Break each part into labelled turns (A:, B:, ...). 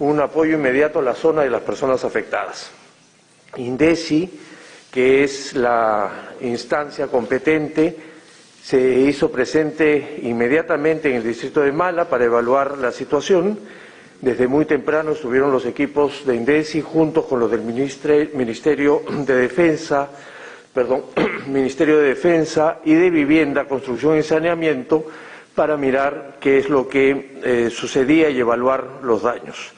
A: un apoyo inmediato a la zona de las personas afectadas. INDECI, que es la instancia competente, se hizo presente inmediatamente en el distrito de Mala para evaluar la situación. Desde muy temprano estuvieron los equipos de INDECI juntos con los del Ministerio de Defensa y de Vivienda, Construcción y Saneamiento para mirar qué es lo que sucedía y evaluar los daños.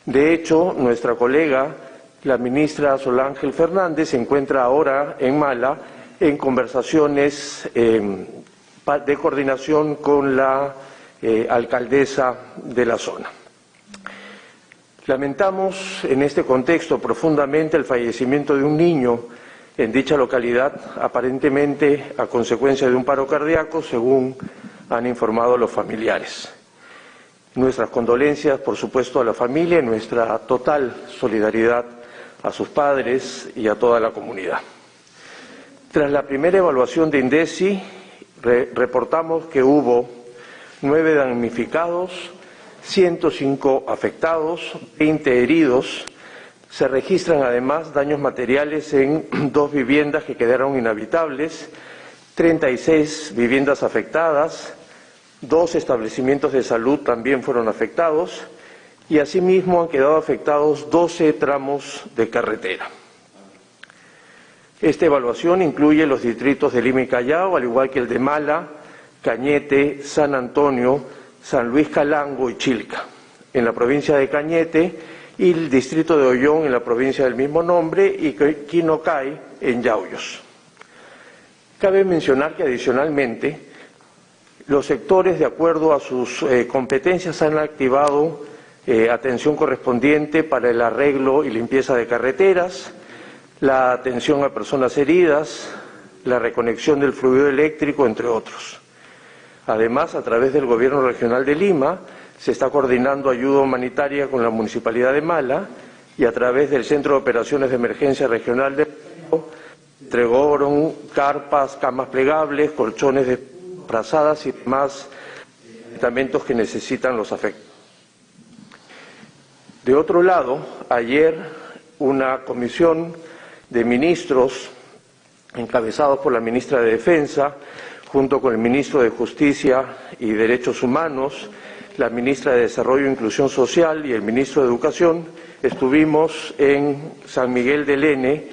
A: De hecho, nuestra colega, la ministra Sol Ángel Fernández, se encuentra ahora en Mala en conversaciones de coordinación con la alcaldesa de la zona. Lamentamos en este contexto profundamente el fallecimiento de un niño en dicha localidad, aparentemente a consecuencia de un paro cardíaco, según han informado los familiares. Nuestras condolencias, por supuesto, a la familia y nuestra total solidaridad a sus padres y a toda la comunidad. Tras la primera evaluación de INDECI, reportamos que hubo 9 damnificados, 105 afectados, 20 heridos. Se registran además daños materiales en 2 viviendas que quedaron inhabitables, 36 viviendas afectadas, 2 establecimientos de salud también fueron afectados y asimismo han quedado afectados 12 tramos de carretera. Esta evaluación incluye los distritos de Lima y Callao, al igual que el de Mala, Cañete, San Antonio, San Luis Calango y Chilca, en la provincia de Cañete, y el distrito de Ollón en la provincia del mismo nombre y Quinocay en Yauyos. Cabe mencionar que adicionalmente los sectores, de acuerdo a sus competencias, han activado atención correspondiente para el arreglo y limpieza de carreteras, la atención a personas heridas, la reconexión del fluido eléctrico, entre otros. Además, a través del Gobierno Regional de Lima, se está coordinando ayuda humanitaria con la Municipalidad de Mala y a través del Centro de Operaciones de Emergencia Regional de Perú, entregaron carpas, camas plegables, colchones de frazadas y demás medicamentos que necesitan los afectados. De otro lado, ayer una comisión de ministros encabezados por la ministra de Defensa, junto con el ministro de Justicia y Derechos Humanos, la ministra de Desarrollo e Inclusión Social y el ministro de Educación, estuvimos en San Miguel del N.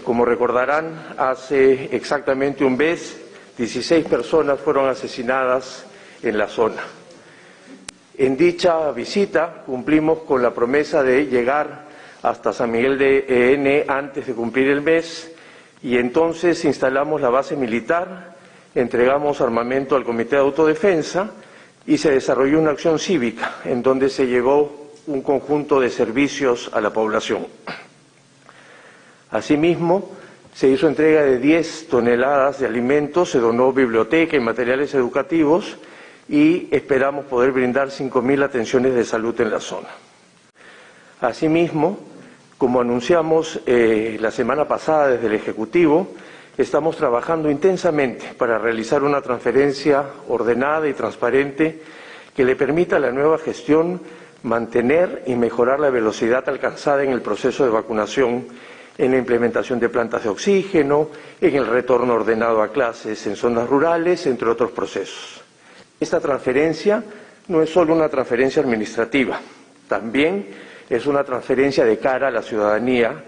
A: Como recordarán, hace exactamente un mes, 16 personas fueron asesinadas en la zona. En dicha visita cumplimos con la promesa de llegar hasta San Miguel de N antes de cumplir el mes y entonces instalamos la base militar, entregamos armamento al Comité de Autodefensa y se desarrolló una acción cívica en donde se llevó un conjunto de servicios a la población. Asimismo, se hizo entrega de 10 toneladas de alimentos, se donó biblioteca y materiales educativos y esperamos poder brindar 5.000 atenciones de salud en la zona. Asimismo, como anunciamos la semana pasada desde el Ejecutivo, estamos trabajando intensamente para realizar una transferencia ordenada y transparente que le permita a la nueva gestión mantener y mejorar la velocidad alcanzada en el proceso de vacunación, en la implementación de plantas de oxígeno, en el retorno ordenado a clases en zonas rurales, entre otros procesos. Esta transferencia no es solo una transferencia administrativa, también es una transferencia de cara a la ciudadanía,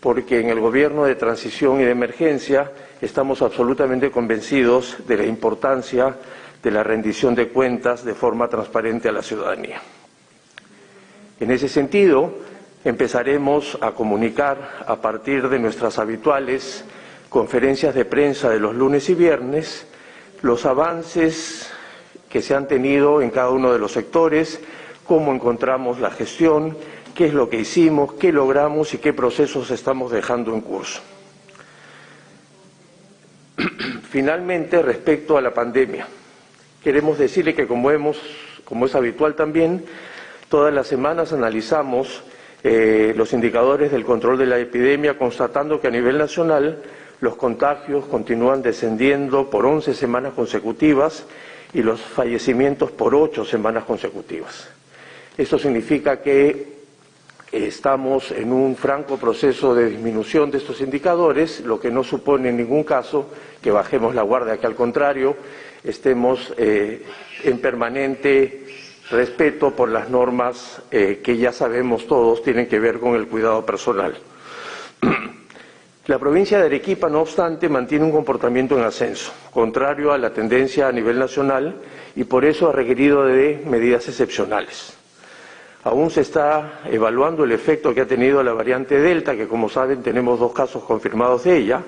A: porque en el Gobierno de Transición y de Emergencia estamos absolutamente convencidos de la importancia de la rendición de cuentas de forma transparente a la ciudadanía. En ese sentido, empezaremos a comunicar a partir de nuestras habituales conferencias de prensa de los lunes y viernes los avances que se han tenido en cada uno de los sectores, cómo encontramos la gestión, qué es lo que hicimos, qué logramos y qué procesos estamos dejando en curso. Finalmente, respecto a la pandemia, queremos decirle que como es habitual también, todas las semanas analizamos los indicadores del control de la epidemia, constatando que a nivel nacional los contagios continúan descendiendo por 11 semanas consecutivas y los fallecimientos por 8 semanas consecutivas. Esto significa que estamos en un franco proceso de disminución de estos indicadores, lo que no supone en ningún caso que bajemos la guardia, que al contrario estemos en permanente respeto por las normas que ya sabemos todos tienen que ver con el cuidado personal. La provincia de Arequipa, no obstante, mantiene un comportamiento en ascenso, contrario a la tendencia a nivel nacional, y por eso ha requerido de medidas excepcionales. Aún se está evaluando el efecto que ha tenido la variante Delta, que como saben tenemos 2 casos confirmados de ella,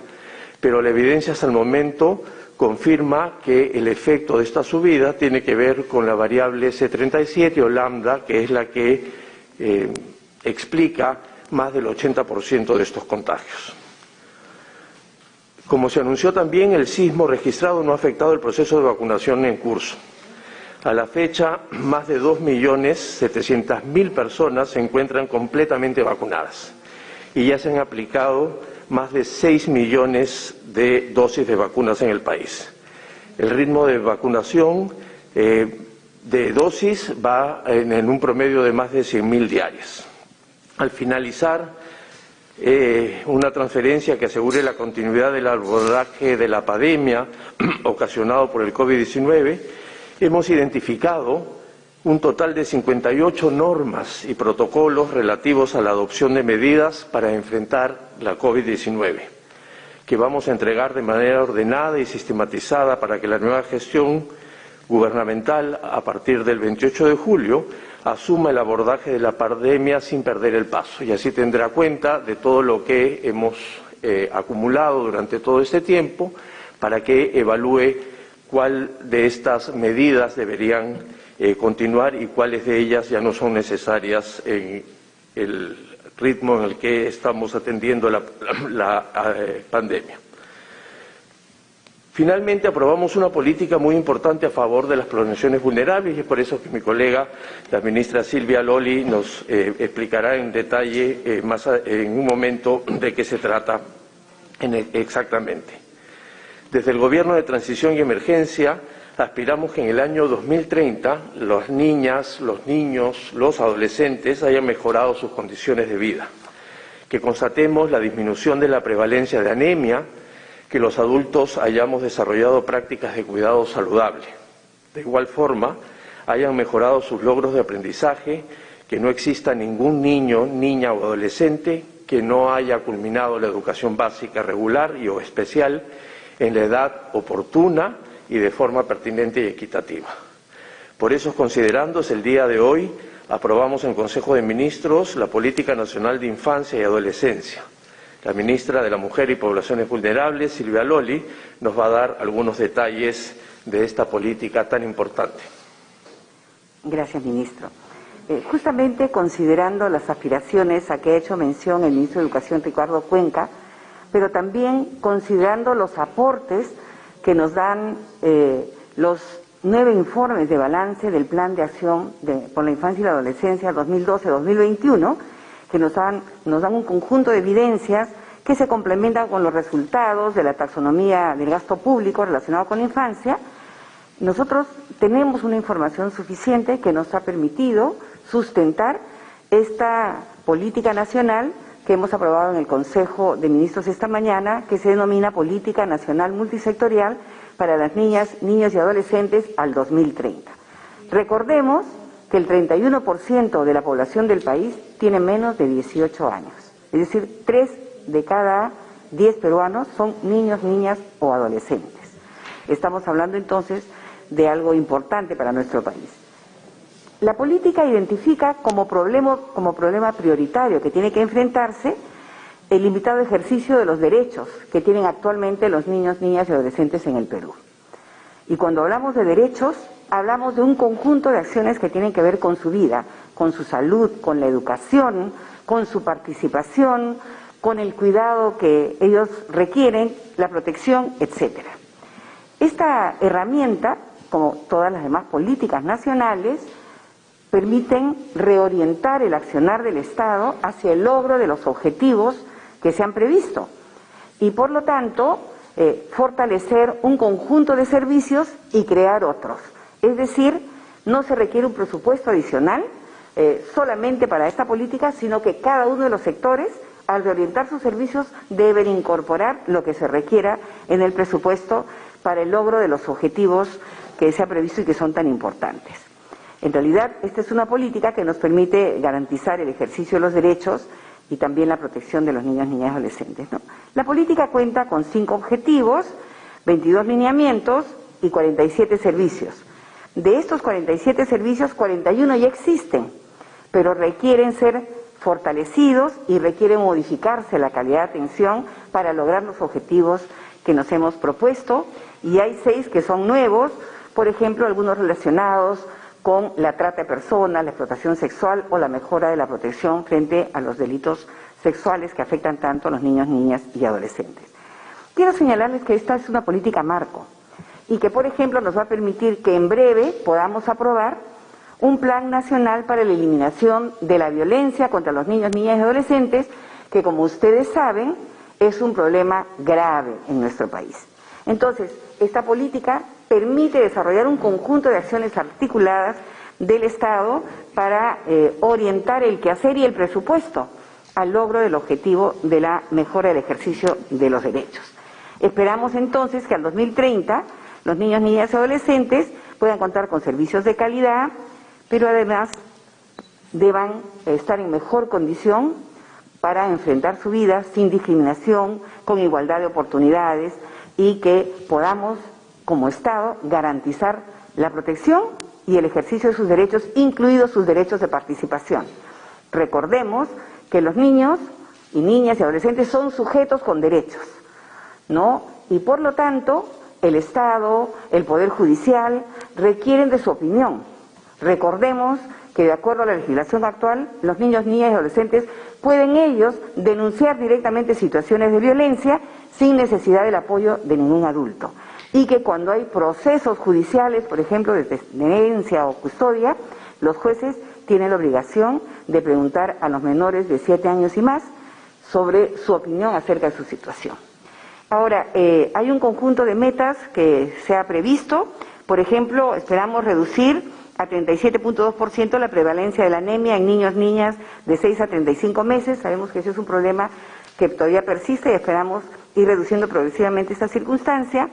A: pero la evidencia hasta el momento confirma que el efecto de esta subida tiene que ver con la variable C37 o lambda, que es la que explica más del 80% de estos contagios. Como se anunció también, el sismo registrado no ha afectado el proceso de vacunación en curso. A la fecha, más de 2.700.000 personas se encuentran completamente vacunadas y ya se han aplicado más de 6 millones de dosis de vacunas en el país. El ritmo de vacunación de dosis va en un promedio de más de 100.000 diarias. Al finalizar una transferencia que asegure la continuidad del abordaje de la pandemia ocasionado por el COVID-19, hemos identificado un total de 58 normas y protocolos relativos a la adopción de medidas para enfrentar la COVID-19, que vamos a entregar de manera ordenada y sistematizada para que la nueva gestión gubernamental, a partir del 28 de julio, asuma el abordaje de la pandemia sin perder el paso, y así tendrá cuenta de todo lo que hemos acumulado durante todo este tiempo para que evalúe cuál de estas medidas deberían continuar y cuáles de ellas ya no son necesarias en el ritmo en el que estamos atendiendo la pandemia. Finalmente, aprobamos una política muy importante a favor de las poblaciones vulnerables y es por eso que mi colega, la ministra Silvia Lolli, nos explicará en detalle en un momento de qué se trata exactamente. Desde el Gobierno de Transición y Emergencia aspiramos que en el año 2030 las niñas, los niños, los adolescentes hayan mejorado sus condiciones de vida, que constatemos la disminución de la prevalencia de anemia, que los adultos hayamos desarrollado prácticas de cuidado saludable. De igual forma, hayan mejorado sus logros de aprendizaje, que no exista ningún niño, niña o adolescente que no haya culminado la educación básica regular y o especial en la edad oportuna y de forma pertinente y equitativa. Por eso, considerándose el día de hoy, aprobamos en Consejo de Ministros la Política Nacional de Infancia y Adolescencia. La ministra de la Mujer y Poblaciones Vulnerables, Silvia Lolli, nos va a dar algunos detalles de esta política tan importante.
B: Gracias, ministro. Justamente considerando las aspiraciones a que ha hecho mención el ministro de Educación, Ricardo Cuenca, pero también considerando los aportes que nos dan los 9 informes de balance del Plan de Acción por la Infancia y la Adolescencia 2012-2021, que nos dan un conjunto de evidencias que se complementan con los resultados de la taxonomía del gasto público relacionado con la infancia. Nosotros tenemos una información suficiente que nos ha permitido sustentar esta política nacional que hemos aprobado en el Consejo de Ministros esta mañana, que se denomina Política Nacional Multisectorial para las niñas, niños y adolescentes al 2030. Recordemos que el 31% de la población del país tiene menos de 18 años. Es decir, 3 de cada 10 peruanos son niños, niñas o adolescentes. Estamos hablando entonces de algo importante para nuestro país. La política identifica como problema prioritario que tiene que enfrentarse el limitado ejercicio de los derechos que tienen actualmente los niños, niñas y adolescentes en el Perú. Y cuando hablamos de derechos, hablamos de un conjunto de acciones que tienen que ver con su vida, con su salud, con la educación, con su participación, con el cuidado que ellos requieren, la protección, etcétera. Esta herramienta, como todas las demás políticas nacionales, permiten reorientar el accionar del Estado hacia el logro de los objetivos que se han previsto y, por lo tanto, fortalecer un conjunto de servicios y crear otros. Es decir, no se requiere un presupuesto adicional, solamente para esta política, sino que cada uno de los sectores, al reorientar sus servicios, deben incorporar lo que se requiera en el presupuesto para el logro de los objetivos que se ha previsto y que son tan importantes. En realidad, esta es una política que nos permite garantizar el ejercicio de los derechos y también la protección de los niños, niñas y adolescentes, ¿no? La política cuenta con 5 objetivos, 22 lineamientos y 47 servicios. De estos 47 servicios, 41 ya existen, pero requieren ser fortalecidos y requieren modificarse la calidad de atención para lograr los objetivos que nos hemos propuesto, y hay 6 que son nuevos, por ejemplo, algunos relacionados con la trata de personas, la explotación sexual o la mejora de la protección frente a los delitos sexuales que afectan tanto a los niños, niñas y adolescentes. Quiero señalarles que esta es una política marco y que, por ejemplo, nos va a permitir que en breve podamos aprobar un plan nacional para la eliminación de la violencia contra los niños, niñas y adolescentes, que, como ustedes saben, es un problema grave en nuestro país. Entonces, esta política permite desarrollar un conjunto de acciones articuladas del Estado para orientar el quehacer y el presupuesto al logro del objetivo de la mejora del ejercicio de los derechos. Esperamos entonces que al 2030 los niños, niñas y adolescentes puedan contar con servicios de calidad, pero además deban estar en mejor condición para enfrentar su vida sin discriminación, con igualdad de oportunidades, y que podamos, como Estado, garantizar la protección y el ejercicio de sus derechos, incluidos sus derechos de participación. Recordemos que los niños y niñas y adolescentes son sujetos con derechos, ¿no? Y por lo tanto, el Estado, el Poder Judicial, requieren de su opinión. Recordemos que, de acuerdo a la legislación actual, los niños, niñas y adolescentes pueden ellos denunciar directamente situaciones de violencia sin necesidad del apoyo de ningún adulto. Y que cuando hay procesos judiciales, por ejemplo, de tenencia o custodia, los jueces tienen la obligación de preguntar a los menores de 7 años y más sobre su opinión acerca de su situación. Ahora, hay un conjunto de metas que se ha previsto. Por ejemplo, esperamos reducir a 37.2% la prevalencia de la anemia en niños, niñas de 6 a 35 meses. Sabemos que ese es un problema que todavía persiste y esperamos ir reduciendo progresivamente esta circunstancia.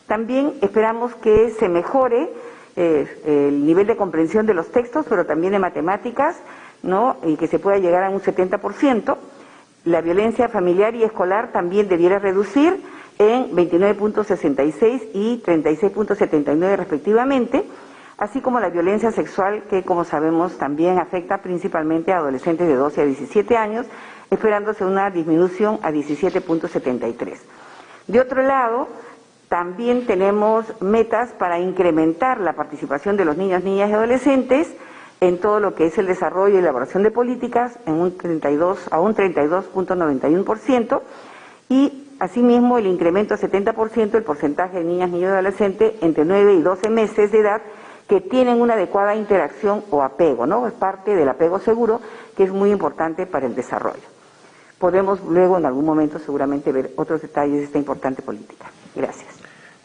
B: También esperamos que se mejore el nivel de comprensión de los textos, pero también de matemáticas, ¿no? Y que se pueda llegar a un 70%. La violencia familiar y escolar también debiera reducir en 29.66 y 36.79 respectivamente, así como la violencia sexual, que, como sabemos, también afecta principalmente a adolescentes de 12 a 17 años, esperándose una disminución a 17.73. De otro lado, también tenemos metas para incrementar la participación de los niños, niñas y adolescentes en todo lo que es el desarrollo y elaboración de políticas a un 32.91%, y asimismo el incremento a 70% del porcentaje de niñas, niños y adolescentes entre 9 y 12 meses de edad que tienen una adecuada interacción o apego, ¿no? Es parte del apego seguro, que es muy importante para el desarrollo. Podemos luego en algún momento seguramente ver otros detalles de esta importante política. Gracias.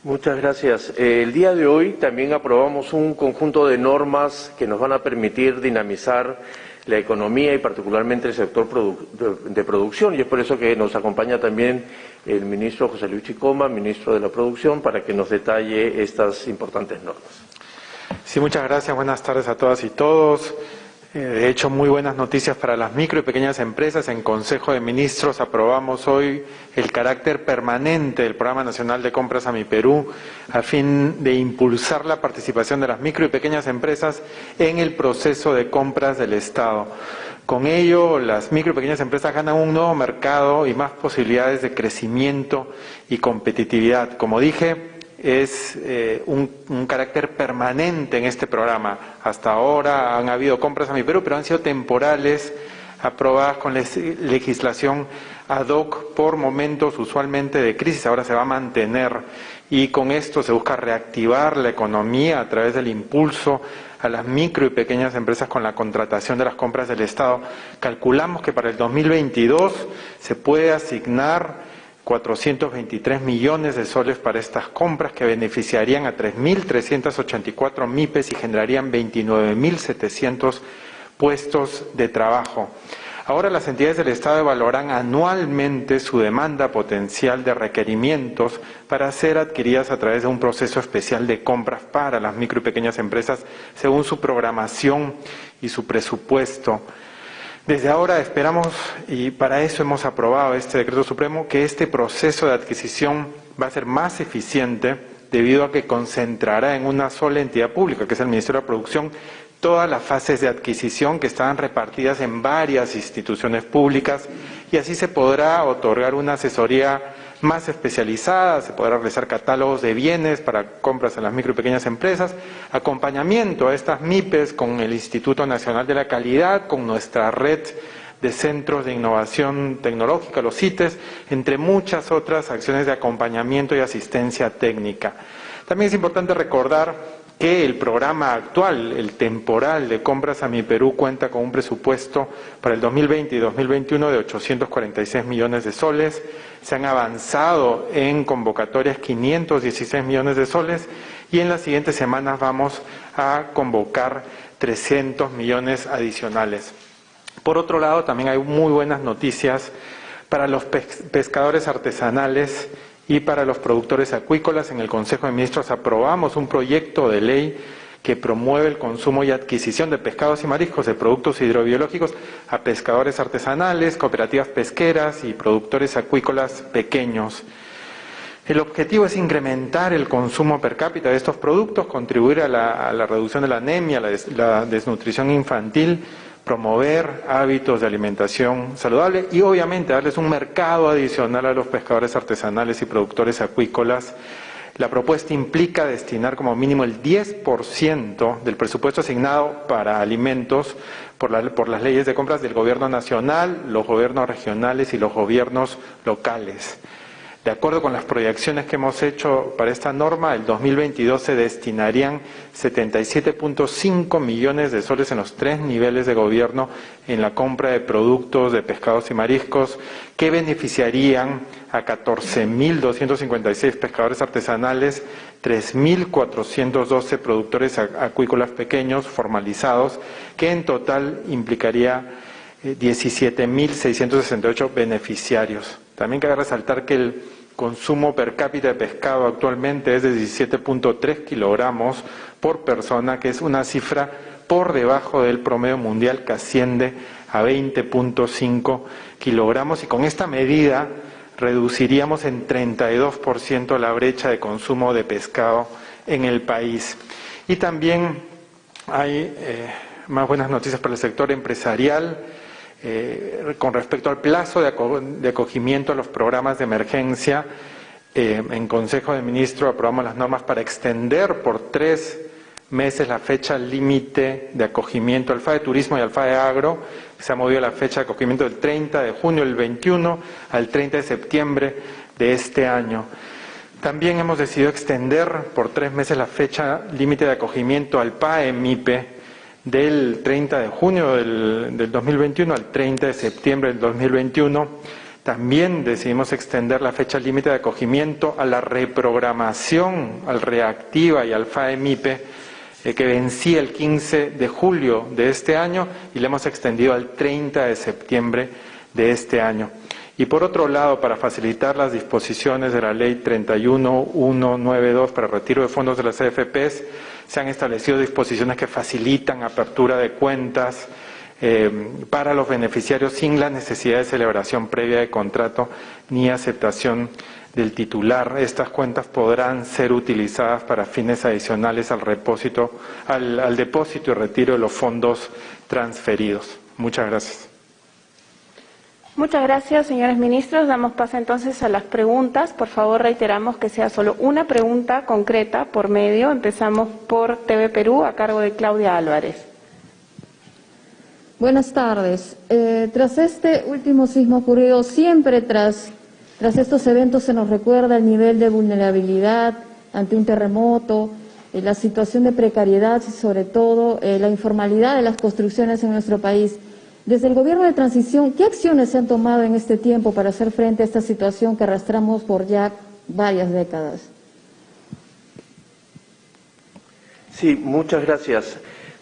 A: Muchas gracias. El día de hoy también aprobamos un conjunto de normas que nos van a permitir dinamizar la economía y particularmente el sector de producción, y es por eso que nos acompaña también el ministro José Luis Chicoma, ministro de la Producción, para que nos detalle estas importantes normas.
C: Sí, muchas gracias. Buenas tardes a todas y todos. De hecho, muy buenas noticias para las micro y pequeñas empresas. En Consejo de Ministros aprobamos hoy el carácter permanente del Programa Nacional de Compras a Mi Perú, a fin de impulsar la participación de las micro y pequeñas empresas en el proceso de compras del Estado. Con ello, las micro y pequeñas empresas ganan un nuevo mercado y más posibilidades de crecimiento y competitividad. Como dije, es un carácter permanente en este programa. Hasta ahora han habido compras a Mi Perú, pero han sido temporales, aprobadas con legislación ad hoc por momentos usualmente de crisis. Ahora se va a mantener, y con esto se busca reactivar la economía a través del impulso a las micro y pequeñas empresas con la contratación de las compras del Estado. Calculamos que para el 2022 se puede asignar 423 millones de soles para estas compras, que beneficiarían a 3.384 MIPES y generarían 29.700 puestos de trabajo. Ahora las entidades del Estado evaluarán anualmente su demanda potencial de requerimientos para ser adquiridas a través de un proceso especial de compras para las micro y pequeñas empresas según su programación y su presupuesto. Desde ahora esperamos, y para eso hemos aprobado este decreto supremo, que este proceso de adquisición va a ser más eficiente debido a que concentrará en una sola entidad pública, que es el Ministerio de Producción, todas las fases de adquisición que estaban repartidas en varias instituciones públicas, y así se podrá otorgar una asesoría más especializada, se podrá realizar catálogos de bienes para compras en las micro y pequeñas empresas, acompañamiento a estas MIPES con el Instituto Nacional de la Calidad, con nuestra red de centros de innovación tecnológica, los CITES, entre muchas otras acciones de acompañamiento y asistencia técnica. También es importante recordar que el programa actual, el temporal de compras a Mi Perú, cuenta con un presupuesto para el 2020 y 2021 de 846 millones de soles. Se han avanzado en convocatorias 516 millones de soles y en las siguientes semanas vamos a convocar 300 millones adicionales. Por otro lado, también hay muy buenas noticias para los pescadores artesanales y para los productores acuícolas. En el Consejo de Ministros aprobamos un proyecto de ley que promueve el consumo y adquisición de pescados y mariscos de productos hidrobiológicos a pescadores artesanales, cooperativas pesqueras y productores acuícolas pequeños. El objetivo es incrementar el consumo per cápita de estos productos, contribuir a la reducción de la anemia, la desnutrición infantil, promover hábitos de alimentación saludable y obviamente darles un mercado adicional a los pescadores artesanales y productores acuícolas. La propuesta implica destinar como mínimo el 10% del presupuesto asignado para alimentos por las leyes de compras del Gobierno nacional, los gobiernos regionales y los gobiernos locales. De acuerdo con las proyecciones que hemos hecho para esta norma, el 2022 se destinarían 77.5 millones de soles en los 3 niveles de gobierno en la compra de productos de pescados y mariscos que beneficiarían a 14.256 pescadores artesanales, 3.412 productores acuícolas pequeños formalizados, que en total implicaría 17.668 beneficiarios. También cabe resaltar que el consumo per cápita de pescado actualmente es de 17.3 kilogramos por persona, que es una cifra por debajo del promedio mundial que asciende a 20.5 kilogramos, y con esta medida reduciríamos en 32% la brecha de consumo de pescado en el país. Y también hay más buenas noticias para el sector empresarial. Con respecto al plazo de acogimiento a los programas de emergencia, en Consejo de Ministros aprobamos las normas para extender por 3 meses la fecha límite de acogimiento al FAE Turismo y al FAE Agro. Se ha movido la fecha de acogimiento del 30 de junio del 21 al 30 de septiembre de este año. También hemos decidido extender por 3 meses la fecha límite de acogimiento al PAE MIPE del 30 de junio del 2021 al 30 de septiembre del 2021. También decidimos extender la fecha límite de acogimiento a la reprogramación, al REACTIVA y al FAE-MIPE, que vencía el 15 de julio de este año y le hemos extendido al 30 de septiembre de este año. Y por otro lado, para facilitar las disposiciones de la Ley 31192 para retiro de fondos de las AFPs, se han establecido disposiciones que facilitan apertura de cuentas para los beneficiarios sin la necesidad de celebración previa de contrato ni aceptación del titular. Estas cuentas podrán ser utilizadas para fines adicionales al depósito y retiro de los fondos transferidos. Muchas gracias.
D: Muchas gracias, señores ministros. Damos paso entonces a las preguntas. Por favor, reiteramos que sea solo una pregunta concreta por medio. Empezamos por TV Perú, a cargo de Claudia Álvarez.
E: Buenas tardes. Tras este último sismo ocurrido, siempre tras estos eventos se nos recuerda el nivel de vulnerabilidad ante un terremoto, la situación de precariedad y sobre todo la informalidad de las construcciones en nuestro país. Desde el gobierno de transición, ¿qué acciones se han tomado en este tiempo para hacer frente a esta situación que arrastramos por ya varias décadas?
A: Sí, muchas gracias.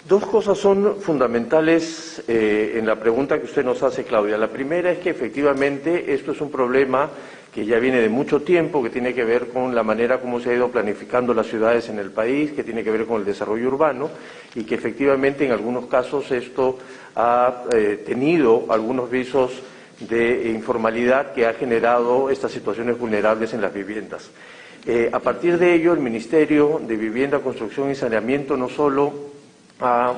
A: Dos cosas son fundamentales en la pregunta que usted nos hace, Claudia. La primera es que efectivamente esto es un problema que ya viene de mucho tiempo, que tiene que ver con la manera como se ha ido planificando las ciudades en el país, que tiene que ver con el desarrollo urbano y que efectivamente en algunos casos esto ha tenido algunos visos de informalidad que ha generado estas situaciones vulnerables en las viviendas. A partir de ello, el Ministerio de Vivienda, Construcción y Saneamiento no solo ha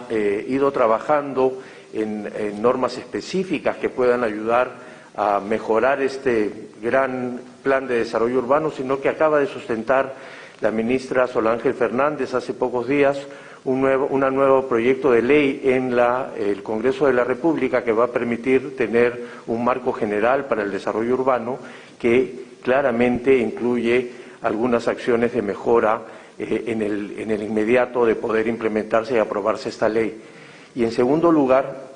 A: ido trabajando en normas específicas que puedan ayudar a mejorar este gran plan de desarrollo urbano, sino que acaba de sustentar la ministra Solángel Fernández hace pocos días un nuevo proyecto de ley en el Congreso de la República que va a permitir tener un marco general para el desarrollo urbano que claramente incluye algunas acciones de mejora en el inmediato de poder implementarse y aprobarse esta ley. Y en segundo lugar,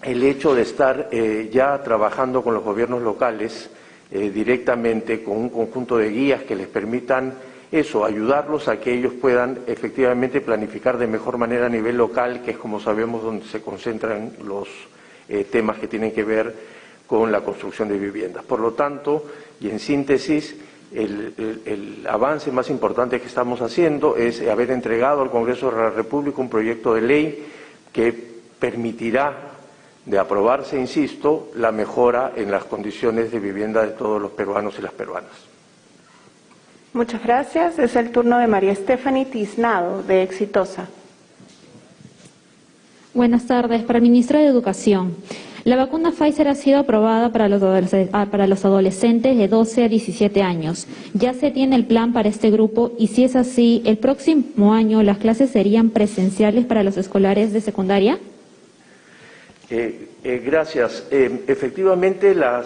A: el hecho de estar ya trabajando con los gobiernos locales directamente con un conjunto de guías que les permitan ayudarlos a que ellos puedan efectivamente planificar de mejor manera a nivel local, que es como sabemos donde se concentran los temas que tienen que ver con la construcción de viviendas. Por lo tanto, y en síntesis, el avance más importante que estamos haciendo es haber entregado al Congreso de la República un proyecto de ley que permitirá, de aprobarse, insisto, la mejora en las condiciones de vivienda de todos los peruanos y las peruanas.
D: Muchas gracias. Es el turno de María Stephanie Tiznado, de Exitosa.
F: Buenas tardes. Para el Ministro de Educación. La vacuna Pfizer ha sido aprobada para los adolescentes de 12 a 17 años. ¿Ya se tiene el plan para este grupo? Y si es así, ¿el próximo año las clases serían presenciales para los escolares de secundaria?
A: Gracias. Efectivamente, la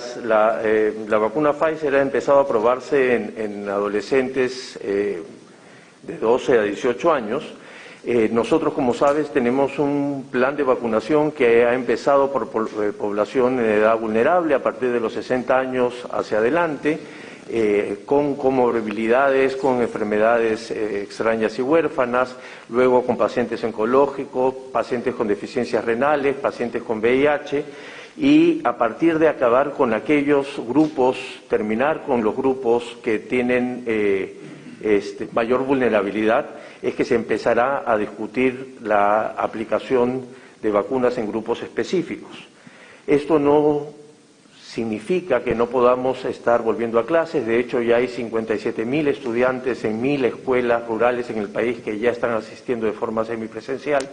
A: vacuna Pfizer ha empezado a aprobarse en adolescentes de 12 a 18 años. Nosotros, como sabes, tenemos un plan de vacunación que ha empezado por población en edad vulnerable a partir de los 60 años hacia adelante, con comorbilidades, con enfermedades extrañas y huérfanas, luego con pacientes oncológicos, pacientes con deficiencias renales, pacientes con VIH, y a partir de acabar con aquellos grupos, terminar con los grupos que tienen mayor vulnerabilidad, es que se empezará a discutir la aplicación de vacunas en grupos específicos. Esto no significa que no podamos estar volviendo a clases. De hecho, ya hay 57.000 estudiantes en 1.000 escuelas rurales en el país que ya están asistiendo de forma semipresencial.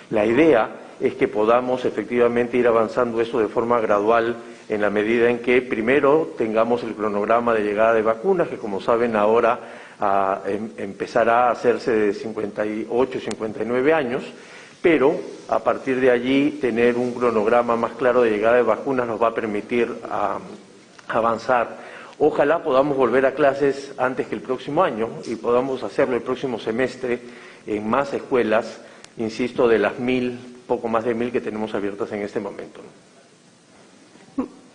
A: La idea es que podamos efectivamente ir avanzando esto de forma gradual en la medida en que primero tengamos el cronograma de llegada de vacunas, que como saben ahora empezará a hacerse de 58 y 59 años, pero a partir de allí tener un cronograma más claro de llegada de vacunas nos va a permitir avanzar. Ojalá podamos volver a clases antes que el próximo año y podamos hacerlo el próximo semestre en más escuelas, insisto, de las 1.000, poco más de 1.000 que tenemos abiertas en este momento.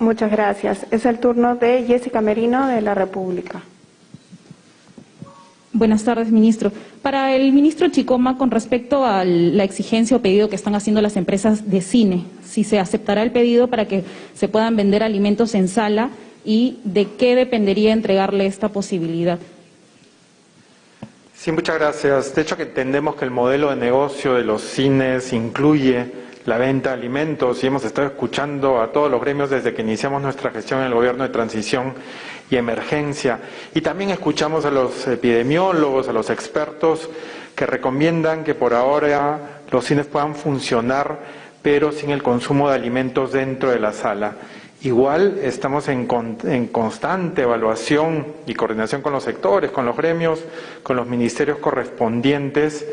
D: Muchas gracias. Es el turno de Jessica Merino, de La República.
G: Buenas tardes, ministro. Para el ministro Chicoma, con respecto a la exigencia o pedido que están haciendo las empresas de cine, si se aceptará el pedido para que se puedan vender alimentos en sala y de qué dependería entregarle esta posibilidad.
C: Sí, muchas gracias. De hecho, que entendemos que el modelo de negocio de los cines incluye la venta de alimentos y hemos estado escuchando a todos los gremios desde que iniciamos nuestra gestión en el gobierno de transición y emergencia. Y también escuchamos a los epidemiólogos, a los expertos que recomiendan que por ahora los cines puedan funcionar, pero sin el consumo de alimentos dentro de la sala. Igual estamos en constante evaluación y coordinación con los sectores, con los gremios, con los ministerios correspondientes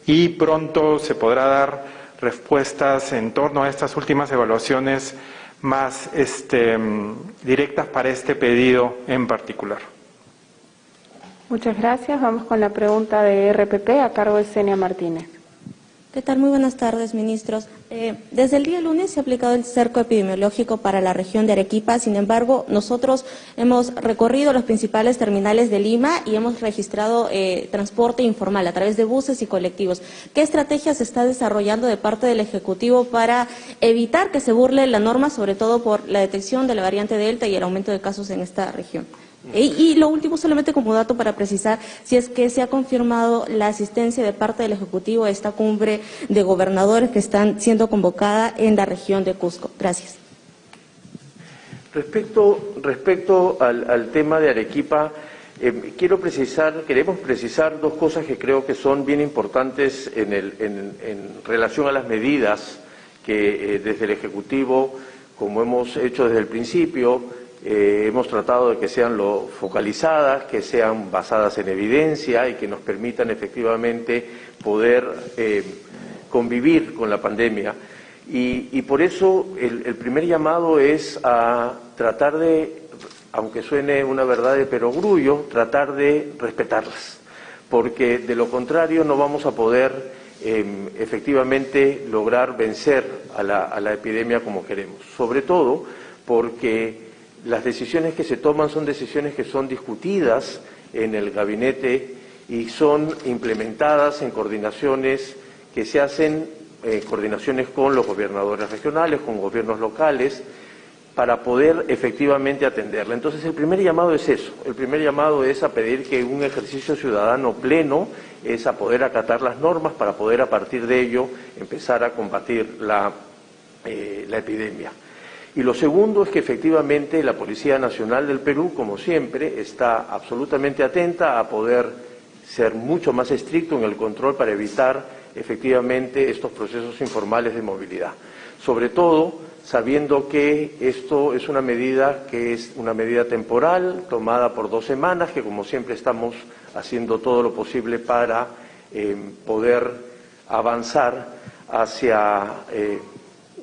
C: y pronto se podrá dar respuestas en torno a estas últimas evaluaciones más directas para este pedido en particular.
D: Muchas gracias. Vamos con la pregunta de RPP a cargo de Senia Martínez.
H: ¿Qué tal? Muy buenas tardes, ministros. Desde el día lunes se ha aplicado el cerco epidemiológico para la región de Arequipa. Sin embargo, nosotros hemos recorrido los principales terminales de Lima y hemos registrado transporte informal a través de buses y colectivos. ¿Qué estrategias se está desarrollando de parte del Ejecutivo para evitar que se burle la norma, sobre todo por la detección de la variante Delta y el aumento de casos en esta región? Y lo último, solamente como dato para precisar, si es que se ha confirmado la asistencia de parte del Ejecutivo a esta cumbre de gobernadores que están siendo convocada en la región de Cusco. Gracias.
A: Respecto al tema de Arequipa, queremos precisar dos cosas que creo que son bien importantes en relación a las medidas que desde el Ejecutivo, como hemos hecho desde el principio, hemos tratado de que sean lo focalizadas, que sean basadas en evidencia y que nos permitan efectivamente poder convivir con la pandemia. Y por eso el primer llamado es a tratar de, aunque suene una verdad de perogrullo, tratar de respetarlas, porque de lo contrario no vamos a poder efectivamente lograr vencer a la epidemia como queremos, sobre todo porque las decisiones que se toman son decisiones que son discutidas en el gabinete y son implementadas en coordinaciones que se hacen, coordinaciones con los gobernadores regionales, con gobiernos locales, para poder efectivamente atenderla. Entonces el primer llamado es eso, el primer llamado es a pedir que un ejercicio ciudadano pleno es a poder acatar las normas para poder a partir de ello empezar a combatir la epidemia. Y lo segundo es que efectivamente la Policía Nacional del Perú, como siempre, está absolutamente atenta a poder ser mucho más estricto en el control para evitar efectivamente estos procesos informales de movilidad. Sobre todo sabiendo que esto es una medida que es una medida temporal, tomada por 2 semanas, que como siempre estamos haciendo todo lo posible para poder avanzar hacia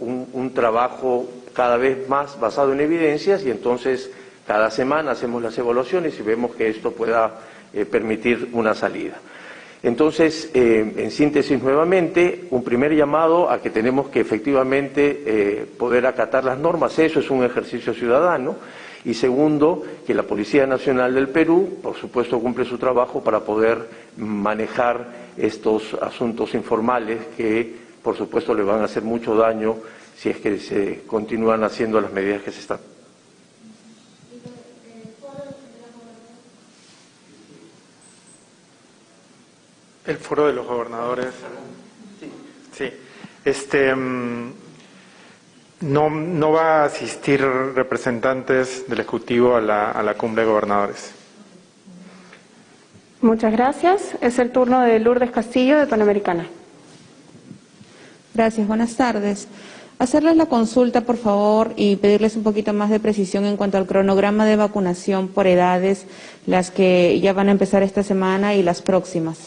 A: un trabajo cada vez más basado en evidencias y entonces cada semana hacemos las evaluaciones y vemos que esto pueda permitir una salida. Entonces, en síntesis nuevamente, un primer llamado a que tenemos que efectivamente poder acatar las normas, eso es un ejercicio ciudadano, y segundo, que la Policía Nacional del Perú, por supuesto, cumple su trabajo para poder manejar estos asuntos informales que, por supuesto, le van a hacer mucho daño si es que se continúan haciendo las medidas que se están.
C: El foro de los gobernadores. Sí. No va a asistir representantes del Ejecutivo a la cumbre de gobernadores.
D: Muchas gracias. Es el turno de Lourdes Castillo, de Panamericana.
I: Gracias, buenas tardes. Hacerles la consulta, por favor, y pedirles un poquito más de precisión en cuanto al cronograma de vacunación por edades, las que ya van a empezar esta semana y las próximas.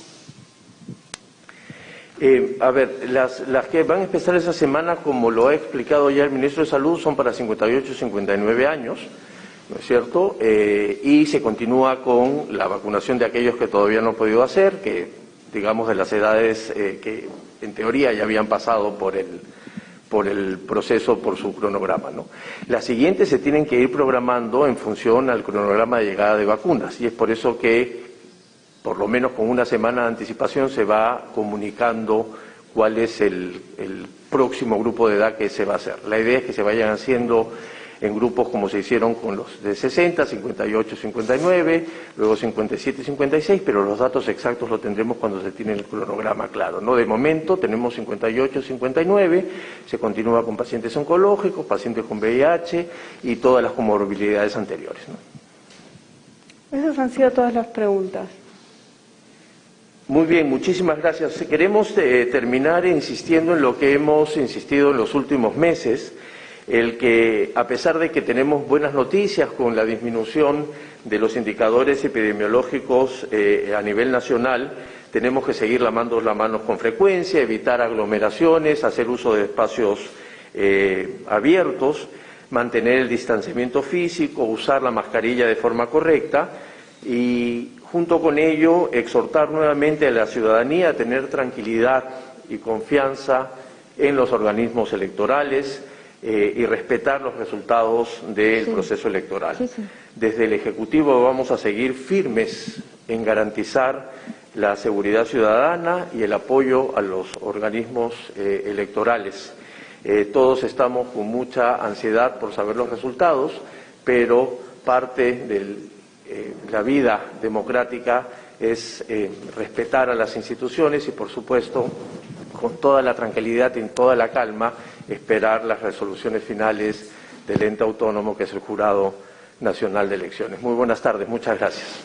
A: Las que van a empezar esa semana, como lo ha explicado ya el Ministro de Salud, son para 58 y 59 años, ¿no es cierto? Y se continúa con la vacunación de aquellos que todavía no han podido hacer, que digamos de las edades que en teoría ya habían pasado por el proceso, por su cronograma, ¿no? Las siguientes se tienen que ir programando en función al cronograma de llegada de vacunas y es por eso que por lo menos con una semana de anticipación se va comunicando cuál es el próximo grupo de edad que se va a hacer. La idea es que se vayan haciendo en grupos como se hicieron con los de 60, 58, 59, luego 57 y 56, pero los datos exactos los tendremos cuando se tiene el cronograma claro, ¿no? De momento tenemos 58, 59, se continúa con pacientes oncológicos, pacientes con VIH y todas las comorbilidades anteriores, ¿no?
D: Esas han sido todas las preguntas.
A: Muy bien, muchísimas gracias. Queremos terminar insistiendo en lo que hemos insistido en los últimos meses, el que a pesar de que tenemos buenas noticias con la disminución de los indicadores epidemiológicos a nivel nacional, tenemos que seguir lavando las manos con frecuencia, evitar aglomeraciones, hacer uso de espacios abiertos, mantener el distanciamiento físico, usar la mascarilla de forma correcta y junto con ello exhortar nuevamente a la ciudadanía a tener tranquilidad y confianza en los organismos electorales y respetar los resultados del proceso electoral. Desde el Ejecutivo vamos a seguir firmes en garantizar la seguridad ciudadana y el apoyo a los organismos electorales. Todos estamos con mucha ansiedad por saber los resultados, pero parte de la vida democrática es respetar a las instituciones y, por supuesto, con toda la tranquilidad y toda la calma, esperar las resoluciones finales del ente autónomo que es el Jurado Nacional de Elecciones. Muy buenas tardes, muchas gracias.